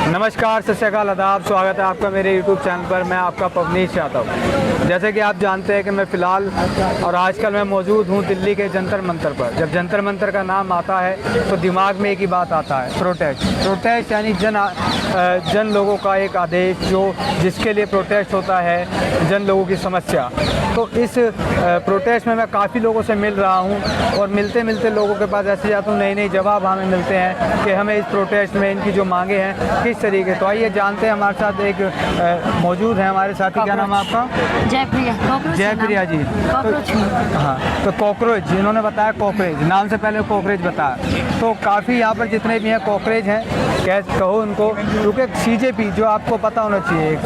नमस्कार, सत श्री अकाल, आदाब। स्वागत है आपका मेरे YouTube चैनल पर। मैं आपका पवनीश यादव। जैसे कि आप जानते हैं कि मैं फ़िलहाल और आजकल मैं मौजूद हूँ दिल्ली के जंतर मंतर पर। जब जंतर मंतर का नाम आता है तो दिमाग में एक ही बात आता है, प्रोटेस्ट यानी जन लोगों का एक आदेश जिसके लिए प्रोटेस्ट होता है, जन लोगों की समस्या। तो इस प्रोटेस्ट में मैं काफ़ी लोगों से मिल रहा हूँ और मिलते मिलते लोगों के पास ऐसे जाता हूँ, नए जवाब हमें मिलते हैं कि हमें इस प्रोटेस्ट में इनकी जो मांगे हैं किस तरीके। तो आइए जानते हैं, हमारे साथ एक मौजूद है हमारे साथी। क्या नाम है आपका? जयप्रिया जी। हाँ, तो कॉकरोच इन्होंने बताया, कॉकरेज नाम से पहले कॉकरेज बताया। तो काफ़ी यहाँ पर जितने भी हैं कॉकरेज हैं, कहो उनको, क्योंकि CJP जो आपको पता होना चाहिए,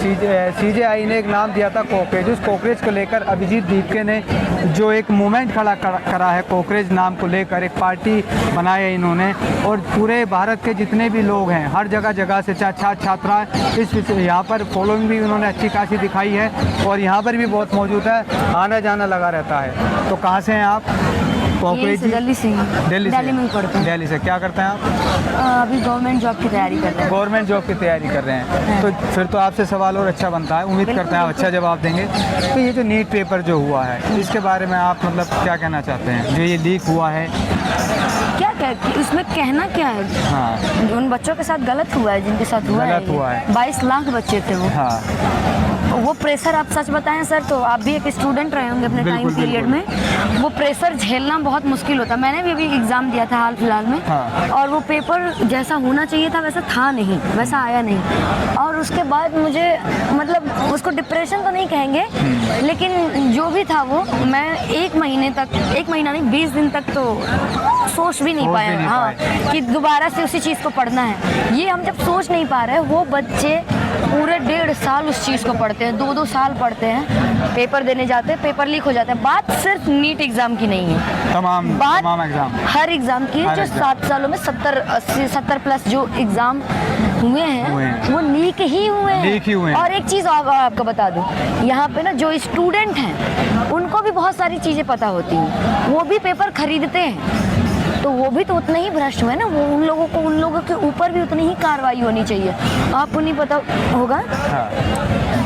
CJI ने एक नाम दिया था कॉकरेज। उस कॉकरेज को लेकर अभिजीत दीपके ने जो एक मूवमेंट खड़ा करा है कॉकरेज नाम को लेकर, एक पार्टी बनाई है इन्होंने। और पूरे भारत के जितने भी लोग हैं, हर जगह से छात्रा इस यहाँ पर फॉलोइंग भी उन्होंने अच्छी खासी दिखाई है और यहाँ पर भी बहुत मौजूद है, आना जाना लगा रहता है। तो कहाँ से हैं आप? दिल्ली से। दिल्ली में पढ़ते हैं। दिल्ली से क्या करते हैं आप? अभी गवर्नमेंट जॉब की तैयारी कर रहे हैं। गवर्नमेंट जॉब की तैयारी कर रहे हैं। तो फिर तो आपसे सवाल और अच्छा बनता है, उम्मीद करते हैं आप अच्छा जवाब देंगे। तो ये जो नीट पेपर जो हुआ है, इसके बारे में आप मतलब क्या कहना चाहते हैं, जो ये लीक हुआ है? क्या उसमें कहना क्या है? हाँ, उन बच्चों के साथ गलत हुआ है, जिनके साथ हुआ है। 22 लाख बच्चे थे वो। हाँ, वो प्रेशर, आप सच बताएं सर, तो आप भी एक स्टूडेंट रहे होंगे अपने टाइम पीरियड में। वो प्रेशर झेलना बहुत मुश्किल होता है। मैंने भी अभी एग्ज़ाम दिया था हाल फिलहाल में। हाँ। और वो पेपर जैसा होना चाहिए था वैसा था नहीं, वैसा आया नहीं। और उसके बाद मुझे मतलब उसको डिप्रेशन तो नहीं कहेंगे, लेकिन जो भी था वो, मैं एक महीना नहीं 20 दिन तक तो सोच भी नहीं पाया। हाँ, कि दोबारा से उसी चीज़ को पढ़ना है। ये हम जब सोच नहीं पा रहे, वो बच्चे पूरे 1.5 साल उस चीज़ को पढ़ते हैं, 2-2 साल पढ़ते हैं, पेपर देने जाते हैं, पेपर लीक हो जाता है। बात सिर्फ नीट एग्ज़ाम की नहीं है, तमाम एग्जाम, हर एग्ज़ाम की है। जो 7 सालों में 70 प्लस जो एग्ज़ाम हुए हैं वो लीक ही हुए हैं। और एक चीज़ आपको बता दूं, यहाँ पे ना जो स्टूडेंट हैं उनको भी बहुत सारी चीज़ें पता होती हैं, वो भी पेपर खरीदते हैं, तो वो भी तो उतना ही भ्रष्ट हुए ना। वो उन लोगों के ऊपर भी उतनी ही कार्रवाई होनी चाहिए। आपको नहीं पता होगा। हाँ।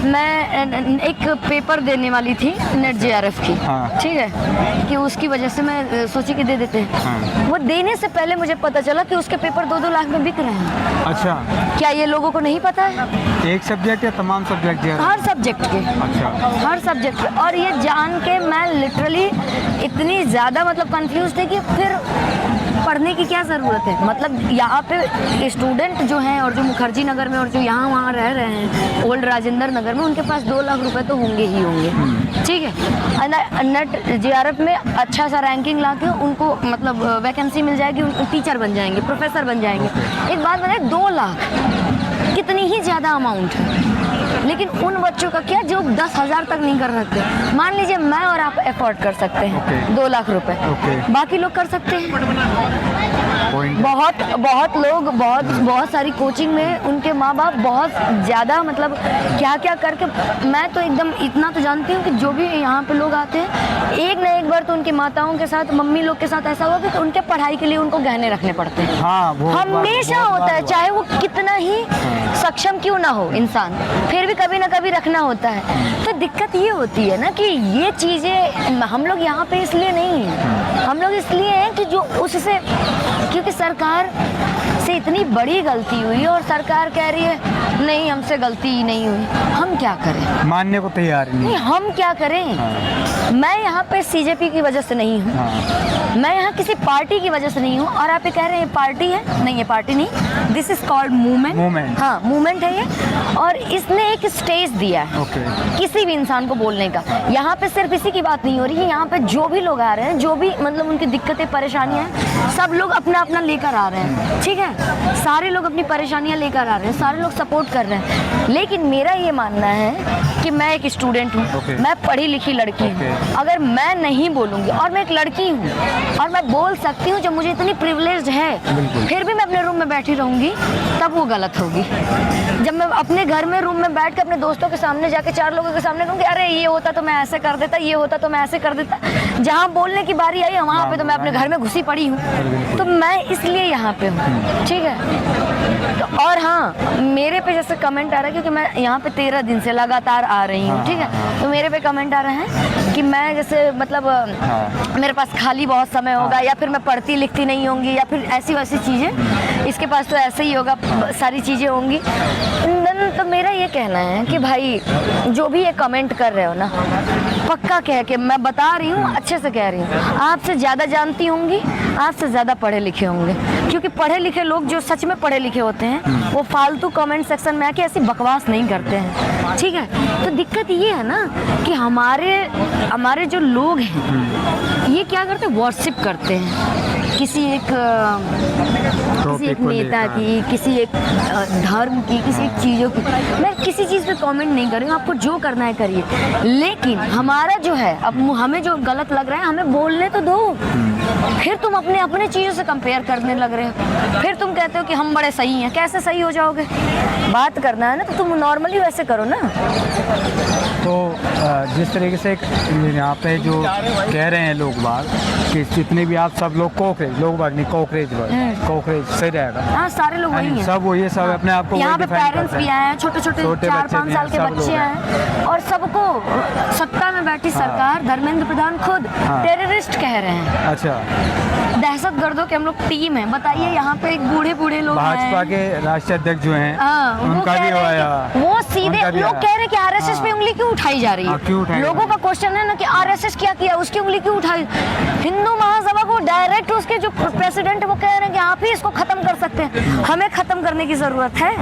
मैं एक पेपर देने वाली थी नेट JRF की। हाँ। ठीक है, कि उसकी वजह से मैं सोची कि दे देते हैं। हाँ। वो देने से पहले मुझे पता चला कि उसके पेपर 2-2 लाख में बिक रहे हैं। अच्छा, क्या ये लोगों को नहीं पता है? एक सब्जेक्ट या तमाम सब्जेक्ट? हर सब्जेक्ट के। अच्छा, हर सब्जेक्ट के। और ये जान के मैं लिटरली इतनी ज़्यादा मतलब कंफ्यूज थे कि फिर पढ़ने की क्या ज़रूरत है। मतलब यहाँ पे स्टूडेंट जो हैं और जो मुखर्जी नगर में और जो यहाँ वहाँ रह रहे हैं ओल्ड राजेंद्र नगर में, उनके पास 2 लाख रुपए तो होंगे ही होंगे। ठीक है, नेट JRF में अच्छा सा रैंकिंग ला के उनको मतलब वैकेंसी मिल जाएगी, टीचर बन जाएंगे, प्रोफेसर बन जाएंगे। एक बात बताए, 2 लाख कितनी ही ज़्यादा अमाउंट है। लेकिन उन बच्चों का क्या जो 10,000 तक नहीं कर सकते। मान लीजिए मैं और आप अफोर्ड कर सकते हैं 2 लाख रुपए, बाकी लोग कर सकते हैं। बहुत लोग बहुत सारी कोचिंग में उनके माँ बाप बहुत ज़्यादा मतलब क्या करके, मैं तो एकदम इतना तो जानती हूँ कि जो भी यहाँ पे लोग आते हैं, एक न एक बार तो उनकी माताओं के साथ, मम्मी लोग के साथ ऐसा हुआ कि उनके पढ़ाई के लिए उनको गहने रखने पड़ते हैं। हाँ, हमेशा होता है, चाहे वो कितना ही सक्षम क्यों ना हो इंसान, फिर भी कभी ना कभी रखना होता है। तो दिक्कत ये होती है ना कि ये चीज़ें हम लोग यहाँ पे इसलिए नहीं हैं, हम लोग इसलिए हैं कि जो उससे, क्योंकि सरकार से इतनी बड़ी गलती हुई और सरकार कह रही है नहीं हमसे गलती ही नहीं हुई, हम क्या करें? मानने को तैयार नहीं। हम क्या करें? हाँ। मैं यहाँ पे CJP की वजह से नहीं हूँ। हाँ। मैं यहाँ किसी पार्टी की वजह से नहीं हूँ। और आप ये कह रहे हैं पार्टी है, नहीं ये पार्टी नहीं, दिस इज कॉल्ड मूवमेंट। हाँ, मूवमेंट है ये। और इसने एक स्टेज दिया है किसी भी इंसान को बोलने का। यहाँ पे सिर्फ इसी की बात नहीं हो रही है, यहाँ पे जो भी लोग आ रहे हैं, जो भी मतलब उनकी दिक्कतें परेशानियाँ हैं, सब लोग अपना अपना लेकर आ रहे हैं। ठीक है, सारे लोग अपनी परेशानियाँ लेकर आ रहे हैं, सारे लोग सपोर्ट कर रहे हैं। लेकिन मेरा ये मानना है कि मैं एक स्टूडेंट हूँ, मैं पढ़ी लिखी लड़की हूँ। अगर मैं नहीं बोलूँगी, और मैं एक लड़की हूँ और मैं बोल सकती हूँ, जब मुझे इतनी प्रिविलेज्ड है, फिर भी मैं अपने रूम में बैठी रहूँगी, तब वो गलत होगी। जब मैं अपने घर में रूम में बैठ के अपने दोस्तों के सामने जाके 4 लोगों के सामने कहूँगी अरे ये होता तो मैं ऐसे कर देता, ये होता तो मैं ऐसे कर देता, जहाँ बोलने की बारी आई वहाँ पे तो मैं अपने घर में घुसी पड़ी हूँ। तो मैं इसलिए यहाँ पे हूँ। ठीक है, तो और और हाँ, मेरे पे जैसे कमेंट आ रहा है, क्योंकि मैं यहाँ पे 13 दिन से लगातार आ रही हूँ, ठीक है, तो मेरे पे कमेंट आ रहे हैं कि मैं जैसे मतलब मेरे पास खाली बहुत समय होगा, या फिर मैं पढ़ती लिखती नहीं होंगी, या फिर ऐसी वैसी चीज़ें, इसके पास तो ऐसे ही होगा, सारी चीज़ें होंगी। तो मेरा ये कहना है कि भाई जो भी ये कमेंट कर रहे हो ना, पक्का कह के मैं बता रही हूँ, अच्छे से कह रही हूँ, आपसे ज़्यादा जानती होंगी, आपसे ज़्यादा पढ़े लिखे होंगे, क्योंकि पढ़े लिखे लोग जो सच में पढ़े लिखे होते हैं वो फालतू कमेंट सेक्शन में आके ऐसी बकवास नहीं करते हैं, ठीक है। तो दिक्कत ये है ना कि हमारे जो लोग हैं ये क्या करते हैं, वर्शिप करते हैं किसी एक नेता की, किसी एक धर्म की, किसी एक चीज़ों की। मैं किसी चीज़ पे कमेंट नहीं कर रही हूँ, आपको जो करना है करिए, लेकिन हमारा जो है, अब हमें जो गलत लग रहा है हमें बोलने तो दो। फिर तुम अपने चीज़ों से कंपेयर करने लग रहे हो, फिर तुम कहते हो कि हम बड़े सही हैं। कैसे सही हो जाओगे? बात करना है ना तो तुम नॉर्मली वैसे करो ना। तो जिस तरीके से यहाँ पे जो कह रहे हैं लोग बाग कि जितने भी आप सब लोग कॉकरेज, लोग बाग नहीं कॉकरेज, कॉकरेज सही रहेगा। हाँ, सारे लोग वही हैं, सब वही है, सब अपने आप को यहाँ पे पेरेंट्स भी आए हैं, छोटे छोटे 4-5 साल के बच्चे हैं, और सबको सत्ता में बैठी सरकार, धर्मेंद्र प्रधान खुद टेररिस्ट कह रहे हैं। अच्छा, दहशतगर्दों के हम लोग टीम है। बताइए, यहाँ पे एक बूढ़े बूढ़े लोग भाजपा के राष्ट्रीय अध्यक्ष जो हैं, उनका भी आया, वो सीधे लोग कह रहे हैं कि आरएसएस पे उंगली क्यों उठाई जा रही है। क्यों उठाई? लोगों का क्वेश्चन है ना कि आरएसएस क्या किया, उसकी उंगली क्यों उठाई। हिंदू महासभा को डायरेक्ट उसके जो प्रेसिडेंट वो कह रहे हैं कि आप ही इसको खत्म कर सकते हैं। हमें खत्म करने की जरूरत है?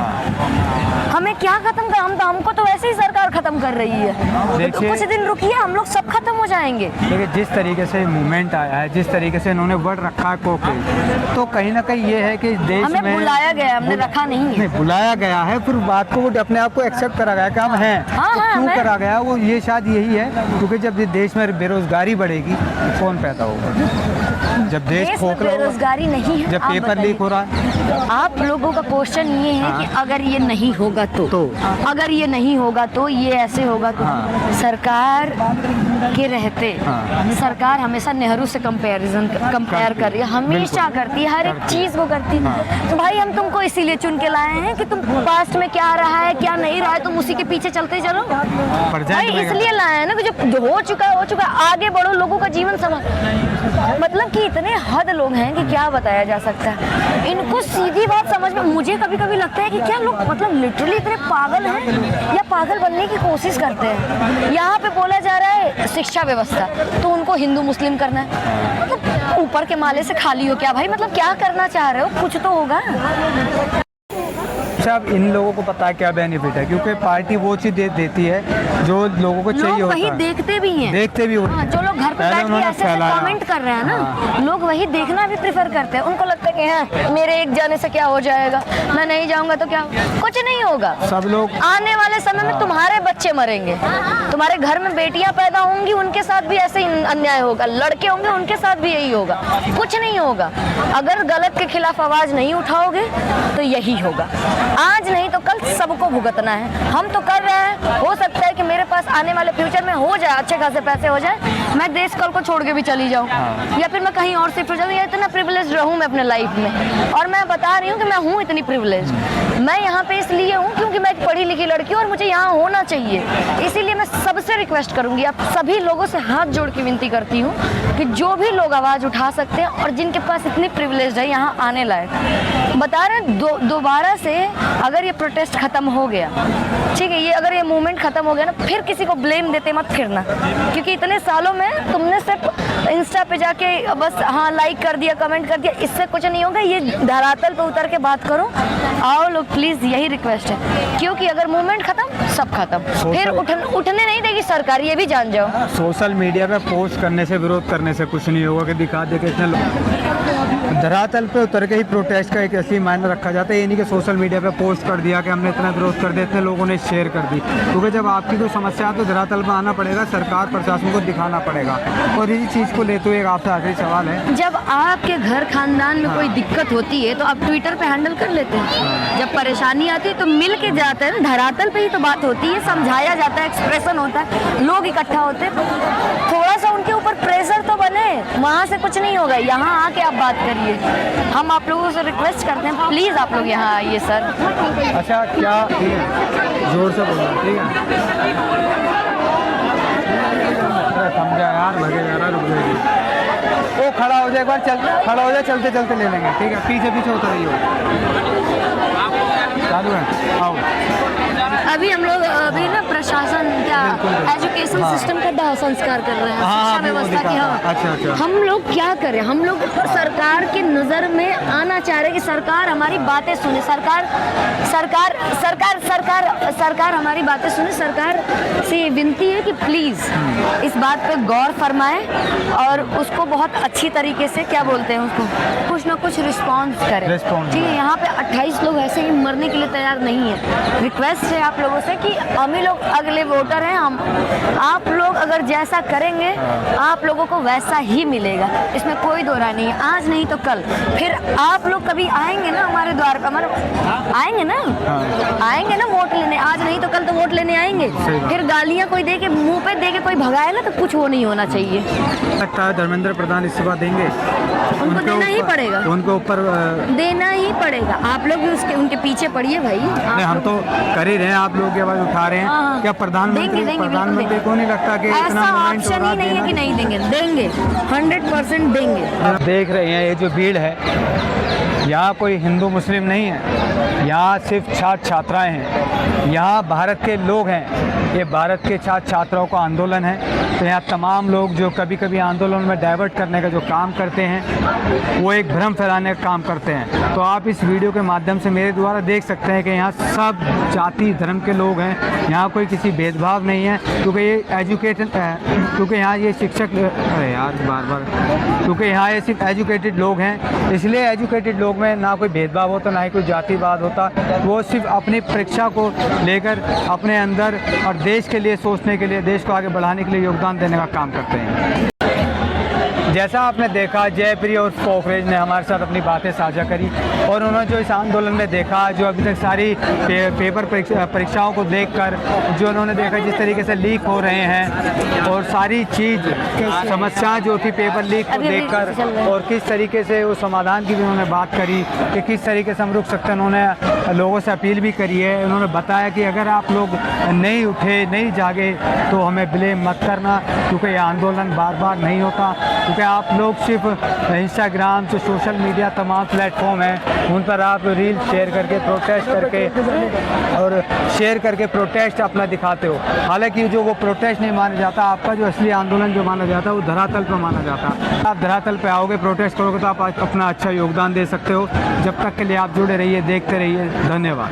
हमें क्या खत्म कर, हमको तो वैसे ही सरकार खत्म कर रही है। तो कुछ दिन रुकिए, हम लोग सब खत्म हो जाएंगे। देखिए, जिस तरीके से मूवमेंट आया है, जिस तरीके से इन्होंने वर्ड रखा है कॉकरेज, तो कहीं ना कहीं ये है कि देश हमें में बुलाया गया, हमने रखा नहीं है। बुलाया गया है, फिर बात को वो अपने आप को एक्सेप्ट करा गया कि हम हैं। तो क्यों करा गया वो, ये शायद यही है क्योंकि जब देश में बेरोजगारी बढ़ेगी कौन पैदा होगा। जब देश खोखला, बेरोजगारी नहीं है, जब पेपर लीक हो रहा है। आप लोगों का क्वेश्चन ये है कि अगर ये नहीं होगा तो अगर ये नहीं होगा तो ये ऐसे होगा तो सरकार के रहते सरकार हमेशा नेहरू से कंपेयर कर रही है, हमेशा करती है, हर एक चीज वो करती है। तो भाई हम तुमको इसीलिए चुन के लाए हैं कि तुम पास्ट में क्या रहा है क्या नहीं रहा है, तुम उसी के पीछे चलते चलो। भाई इसलिए लाए हैं ना कि जो हो चुका है हो चुका है, आगे बढ़ो, लोगों का जीवन संभालो। मतलब कि इतने हद लोग हैं कि क्या बताया जा सकता है। इनको सीधी बात समझ में, मुझे कभी कभी लगता है कि क्या लोग मतलब लिटरली इतने पागल हैं या पागल बनने की कोशिश करते हैं। यहाँ पे बोला जा रहा है शिक्षा व्यवस्था, तो उनको हिंदू मुस्लिम करना है। मतलब ऊपर के माले से खाली हो क्या भाई? मतलब क्या करना चाह रहे हो? कुछ तो होगा। अब इन लोगों को पता है क्या बेनिफिट है, क्योंकि पार्टी वो चीज देती है जो लोगों को चाहिए होता है। वही देखते भी हैं, देखते भी होते हैं। जो लोग घर पे बैठ के ऐसे कमेंट कर रहे हैं ना, लोग वही देखना भी प्रेफर करते हैं। उनको लगता है कि हाँ मेरे एक जाने से क्या हो जाएगा, मैं नहीं जाऊंगा तो क्या, कुछ नहीं होगा। सब लोग आने वाले समय में तुम्हारे बच्चे मरेंगे, तुम्हारे घर में बेटियां पैदा होंगी, उनके साथ भी ऐसे ही अन्याय होगा, लड़के होंगे उनके साथ भी यही होगा, कुछ नहीं होगा। अगर गलत के खिलाफ आवाज नहीं उठाओगे तो यही होगा। आज नहीं तो कल सबको भुगतना है। हम तो कर रहे हैं, हो सकता है कि मेरे पास आने वाले फ्यूचर में हो जाए, अच्छे खासे पैसे हो जाए, मैं देश कल को छोड़ के भी चली जाऊं, या फिर मैं कहीं और शिफ्ट हो जाऊं, या इतना प्रिविलेज रहूं मैं अपने लाइफ में। और मैं बता रही हूं कि मैं हूं इतनी प्रिविलेज। मैं यहाँ पे इसलिए हूँ क्योंकि मैं एक पढ़ी लिखी लड़की हूँ और मुझे यहाँ होना चाहिए। इसीलिए मैं सबसे रिक्वेस्ट करूंगी, आप सभी लोगों से हाथ जोड़ के विनती करती हूँ कि जो भी लोग आवाज उठा सकते हैं और जिनके पास इतनी प्रिविलेज है यहाँ आने लायक, बता रहे हैं दोबारा से अगर ये प्रोटेस्ट खत्म हो गया, ठीक है, ये अगर ये मूवमेंट खत्म हो गया ना, फिर किसी को ब्लेम देते मत फिरना, क्योंकि इतने सालों में तुमने सिर्फ इंस्टा पे जाके बस हाँ लाइक कर दिया, कमेंट कर दिया, इससे कुछ नहीं होगा। ये धरातल पे उतर के बात करो। आओ लोग प्लीज, यही रिक्वेस्ट है, क्योंकि अगर मूवमेंट खत्म सब खत्म, फिर उठने नहीं देगी सरकार, ये भी जान जाओ। सोशल मीडिया पे पोस्ट करने से, विरोध करने से कुछ नहीं होगा कि दिखा दे के इतने लोग धरातल पे उतर के ही प्रोटेस्ट का एक ऐसी मायने रखा जाता है। ये नहीं कि सोशल मीडिया पे पोस्ट कर दिया कि हमने इतना विरोध कर दिया, इतने लोगों ने शेयर कर दी, क्योंकि जब आपकी कोई समस्या है तो धरातल पर आना पड़ेगा, सरकार प्रशासन को दिखाना पड़ेगा। और इसी चीज़ को लेते हुए आपसे आखिरी सवाल है, जब आपके घर खानदान में कोई दिक्कत होती है तो आप ट्विटर पे हैंडल कर लेते हैं, जब परेशानी आती है तो मिल के जाते हैं, धरातल पे ही तो बात होती है, समझाया जाता है, एक्सप्रेशन होता है, लोग इकट्ठा होते हैं, थोड़ा सा उनके ऊपर प्रेशर तो बने, वहाँ से कुछ नहीं होगा, यहाँ आके आप बात करिए। हम आप लोगों से रिक्वेस्ट करते हैं, प्लीज़ आप लोग यहाँ आइए सर। अच्छा क्या, ठीक है, जोर से बोलना, ठीक है। अरे थम जा यार, भगे जा रहा, रुक जाएगी। वो खड़ा हो जाए एक बार, खड़ा हो जाए, चलते चलते ले लेंगे, ठीक है। पीछे पीछे उतर रही हो, चालू है, आओ। अभी हम लोग अभी ना प्रशासन क्या एजुकेशन सिस्टम का दाह संस्कार कर रहे हैं, शिक्षा व्यवस्था की। हाँ, अच्छा। हम लोग क्या करें, हम लोग सरकार की नज़र में आना चाह रहे हैं कि सरकार हमारी बातें सुने, सरकार हमारी बातें सुने। सरकार से ये विनती है कि प्लीज़ इस बात पे गौर फरमाए और उसको बहुत अच्छी तरीके से, क्या बोलते हैं उसको, कुछ ना कुछ रिस्पॉन्स करें। ठीक है, यहाँ पे 28 लोग ऐसे ही मरने के लिए तैयार नहीं है। रिक्वेस्ट है आप लोगों से कि हम ही लोग अगले वोटर हैं, हम आप लोग अगर जैसा करेंगे आप लोगों को वैसा ही मिलेगा, इसमें कोई दो राय नहीं है। आज नहीं तो कल फिर आप लोग कभी आएंगे ना हमारे द्वार पर, आएंगे ना वोट लेने, आज नहीं तो कल तो वोट लेने आएंगे। फिर गालियाँ कोई दे के, मुँह पे दे के कोई भगाए ना, तो कुछ वो नहीं होना चाहिए। लगता है धर्मेंद्र प्रधान इस्तीफा देंगे, उनको देना ही पड़ेगा, उनको ऊपर देना ही पड़ेगा। आप लोग भी उनके पीछे पड़िए भाई। हम तो कर ही रहे हैं, आप लोग की आवाज उठा रहे हैं। क्या प्रधानमंत्री को नहीं लगता कि ऐसा ऑप्शन ही नहीं है कि नहीं देंगे, देंगे 100% देंगे। आप देख रहे हैं ये जो भीड़ है, यहाँ कोई हिंदू मुस्लिम नहीं है, यहाँ सिर्फ छात्र छात्राएं हैं, यहाँ भारत के लोग हैं। ये भारत के छात्र छात्राओं का आंदोलन है, तो यहाँ तमाम लोग जो कभी कभी आंदोलन में डाइवर्ट करने का जो काम करते हैं, वो एक भ्रम फैलाने का काम करते हैं। तो आप इस वीडियो के माध्यम से मेरे द्वारा देख सकते हैं कि यहाँ सब जाति धर्म के लोग हैं, यहाँ कोई किसी भेदभाव नहीं है, क्योंकि ये क्योंकि यहाँ ये शिक्षक, अरे यार क्योंकि यहाँ ये सिर्फ एजुकेटेड लोग हैं, इसलिए एजुकेटेड लोग में ना कोई भेदभाव होता, ना ही कोई जातिवाद होता। वो सिर्फ अपनी परीक्षा को लेकर अपने अंदर और देश के लिए सोचने के लिए, देश को आगे बढ़ाने के लिए योगदान देने का काम करते हैं। जैसा आपने देखा, जयप्रिया और पोखरेज ने हमारे साथ अपनी बातें साझा करी और उन्होंने जो इस आंदोलन में देखा, जो अभी तक सारी पेपर परीक्षाओं को देखकर जो उन्होंने देखा जिस तरीके से लीक हो रहे हैं, और सारी चीज़ समस्याएं जो थी पेपर लीक को देखकर, और किस तरीके से उस समाधान की भी उन्होंने बात करी कि किस तरीके से हम रुक सकते हैं। उन्होंने लोगों से अपील भी करी है, उन्होंने बताया कि अगर आप लोग नहीं उठे, नहीं जागे, तो हमें ब्लेम मत करना, क्योंकि ये आंदोलन बार बार नहीं होता, क्योंकि आप लोग सिर्फ इंस्टाग्राम से, सोशल मीडिया तमाम प्लेटफॉर्म हैं, उन पर आप रील शेयर करके, प्रोटेस्ट करके और शेयर करके प्रोटेस्ट अपना दिखाते हो। हालांकि जो वो प्रोटेस्ट नहीं माना जाता, आपका जो असली आंदोलन जो माना जाता है वो धरातल पर माना जाता है। आप धरातल पर आओगे, प्रोटेस्ट करोगे, तो आप अपना अच्छा योगदान दे सकते हो। जब तक के लिए आप जुड़े रहिए, देखते रहिए। धन्यवाद।